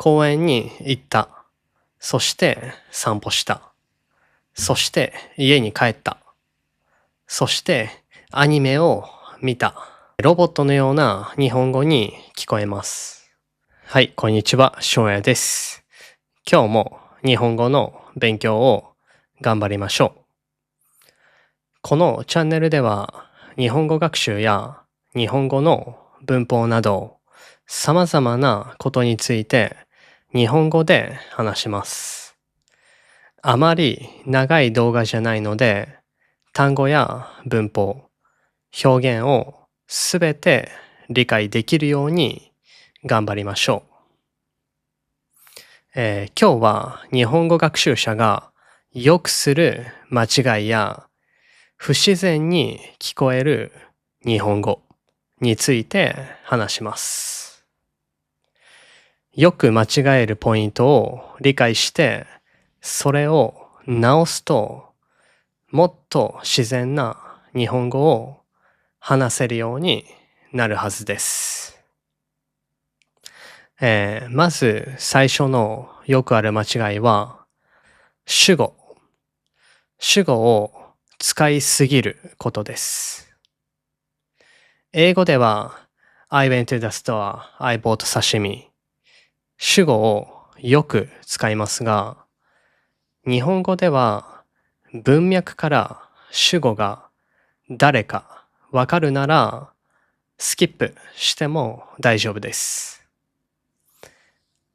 公園に行った。そして散歩した。そして家に帰った。そしてアニメを見た。ロボットのような日本語に聞こえます。はい、こんにちは、翔也です。今日も日本語の勉強を頑張りましょう。このチャンネルでは日本語学習や日本語の文法など様々なことについて日本語で話します。あまり長い動画じゃないので単語や文法、表現をすべて理解できるように頑張りましょう。今日は日本語学習者がよくする間違いや不自然に聞こえる日本語について話します。よく間違えるポイントを理解してそれを直すともっと自然な日本語を話せるようになるはずです。まず最初のよくある間違いは主語。主語を使いすぎることです。英語では I went to the store, I bought sashimi 主語をよく使いますが日本語では文脈から主語が誰かわかるならスキップしても大丈夫です。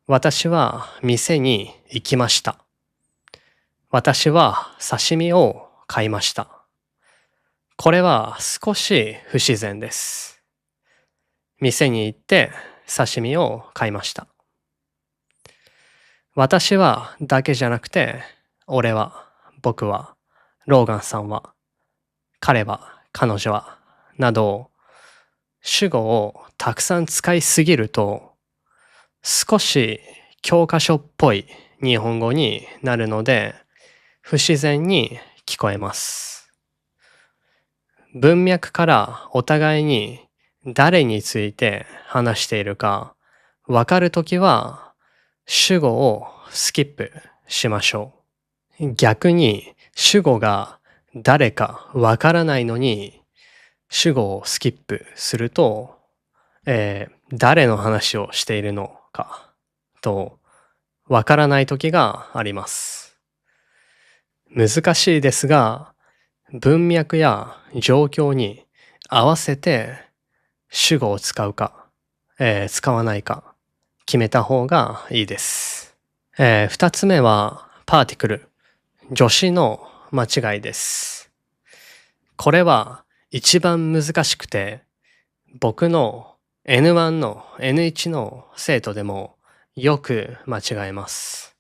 私は店に行きました。私は刺身を買いました。これは少し不自然です。店に行って刺身を買いました。私はだけじゃなくて、俺は、僕は、ローガンさんは、彼は、彼女は、など、主語をたくさん使いすぎると、少し教科書っぽい日本語になるので、不自然に聞こえます。文脈からお互いに誰について話しているかわかるときは主語をスキップしましょう。逆に主語が誰かわからないのに主語をスキップすると、誰の話をしているのかとわからないときがあります。難しいですが、文脈や状況に合わせて主語を使うか、使わないか決めた方がいいです。二つ目はパーティクル、助詞の間違いです。これは一番難しくて、僕の N1 の N1 の生徒でもよく間違えます。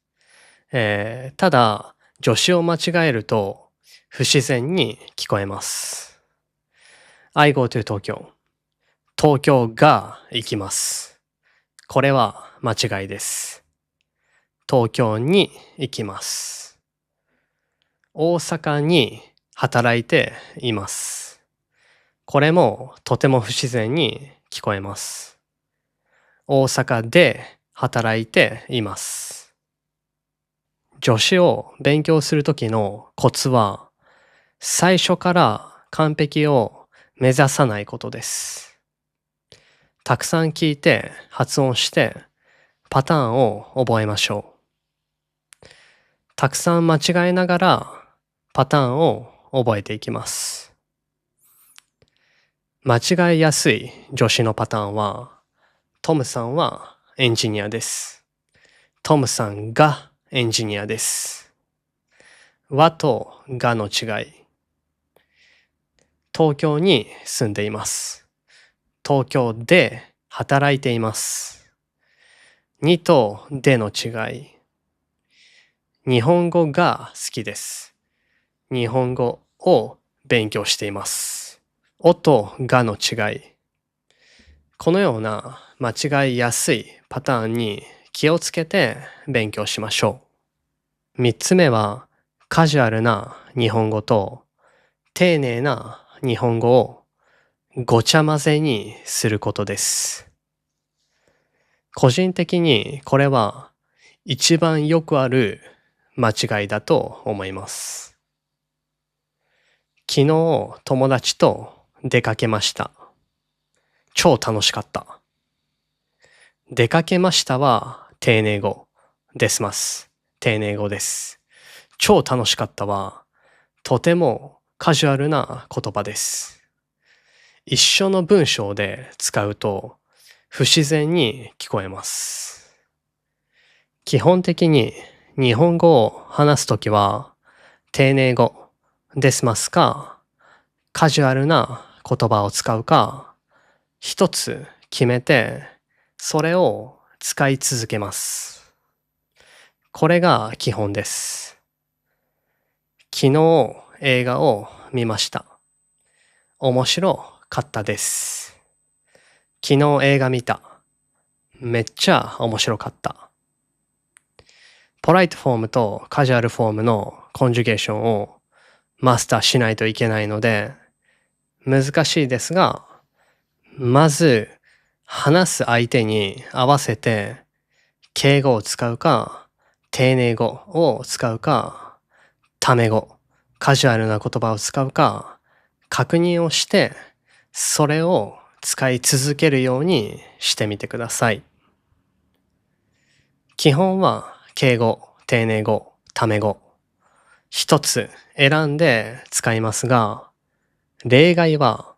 ただ、助詞を間違えると不自然に聞こえます。I go to 東京。東京が行きます。これは間違いです。東京に行きます。大阪に働いています。これもとても不自然に聞こえます。大阪で働いています。助詞を勉強するときのコツは、最初から完璧を目指さないことです。たくさん聞いて発音してパターンを覚えましょう。たくさん間違えながらパターンを覚えていきます。間違いやすい助詞のパターンは、トムさんはエンジニアです。トムさんがエンジニアです。はとがの違い。東京に住んでいます。東京で働いています。にとでの違い。日本語が好きです。日本語を勉強しています。おとがの違い。このような間違いやすいパターンに気をつけて勉強しましょう。三つ目はカジュアルな日本語と丁寧な日本語をごちゃ混ぜにすることです。個人的にこれは一番よくある間違いだと思います。昨日友達と出かけました。超楽しかった。出かけましたは丁寧語ですます。丁寧語です。超楽しかったはとてもカジュアルな言葉です。一緒の文章で使うと不自然に聞こえます。基本的に日本語を話すときは丁寧語ですますかカジュアルな言葉を使うか一つ決めてそれを使い続けます。これが基本です。昨日映画を見ました。面白かったです。昨日映画見た。めっちゃ面白かった。ポライトフォームとカジュアルフォームのコンジュゲーションをマスターしないといけないので難しいですが、まず話す相手に合わせて敬語を使うか丁寧語を使うかタメ語カジュアルな言葉を使うか確認をしてそれを使い続けるようにしてみてください。基本は敬語、丁寧語、タメ語一つ選んで使いますが例外は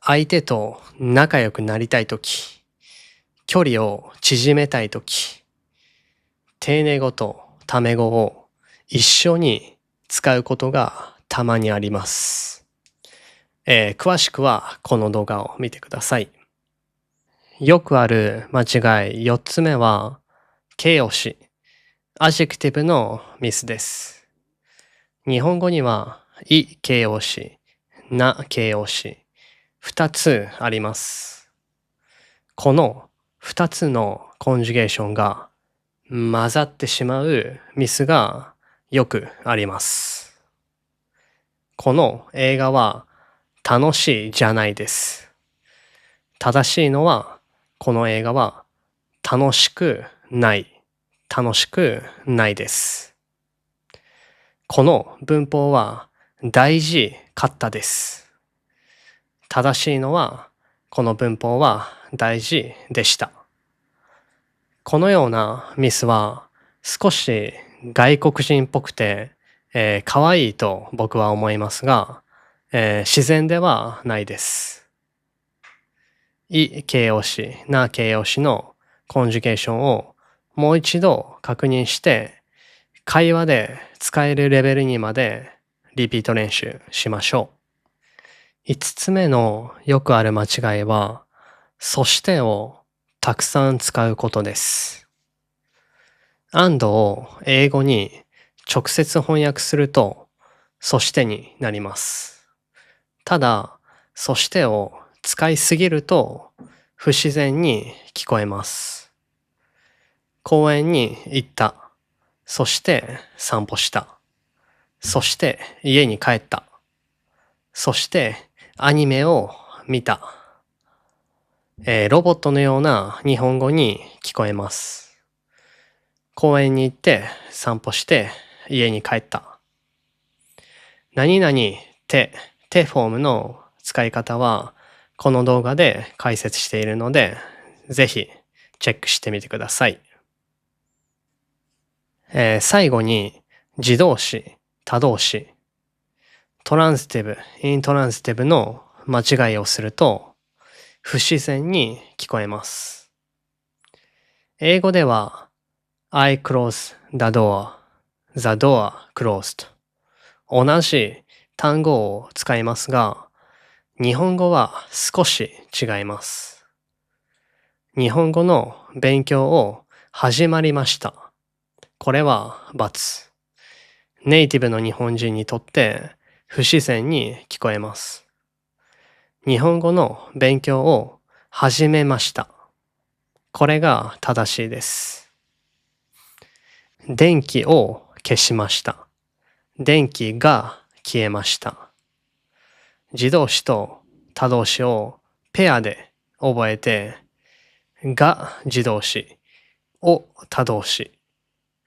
相手と仲良くなりたいとき距離を縮めたいとき丁寧語とタメ語を一緒に使うことがたまにあります。詳しくはこの動画を見てください。よくある間違い4つ目は形容詞、アジェクティブのミスです。日本語にはい形容詞、な形容詞、2つあります。この2つのコンジュゲーションが混ざってしまうミスがよくあります。この映画は楽しいじゃないです。正しいのはこの映画は楽しくない。楽しくないです。この文法は大事かったです。正しいのはこの文法は大事でした。このようなミスは少し外国人っぽくて、可愛いと僕は思いますが、自然ではないです。い形容詞、な形容詞のコンジュゲーションをもう一度確認して会話で使えるレベルにまでリピート練習しましょう。5つ目のよくある間違いは、そしてをたくさん使うことです。and を英語に直接翻訳すると、そしてになります。ただ、そしてを使いすぎると不自然に聞こえます。公園に行った。そして散歩した。そして家に帰った。そしてアニメを見た。ロボットのような日本語に聞こえます。公園に行って散歩して家に帰った。何々てフォームの使い方はこの動画で解説しているのでぜひチェックしてみてください。最後に自動詞、他動詞、トランスティブ、イントランスティブの間違いをすると不自然に聞こえます。英語ではI close the door, the door closed 同じ単語を使いますが日本語は少し違います。日本語の勉強を始まりました。これは×。ネイティブの日本人にとって不自然に聞こえます。日本語の勉強を始めました。これが正しいです。電気を消しました。電気が消えました。自動詞と他動詞をペアで覚えてが自動詞、を他動詞。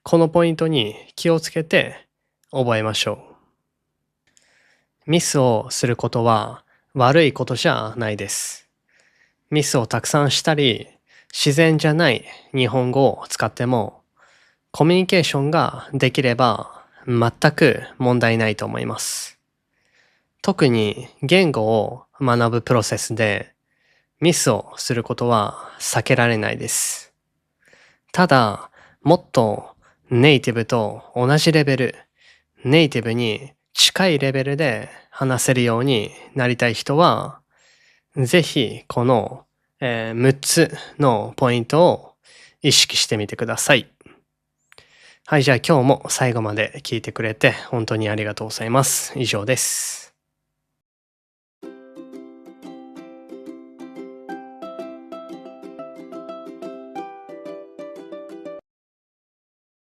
このポイントに気をつけて覚えましょう。ミスをすることは悪いことじゃないです。ミスをたくさんしたり、自然じゃない日本語を使っても、コミュニケーションができれば全く問題ないと思います。特に言語を学ぶプロセスでミスをすることは避けられないです。ただ、もっとネイティブと同じレベル、ネイティブに近いレベルで話せるようになりたい人は、ぜひこの、6つのポイントを意識してみてください。はい、じゃあ今日も最後まで聞いてくれて本当にありがとうございます。以上です。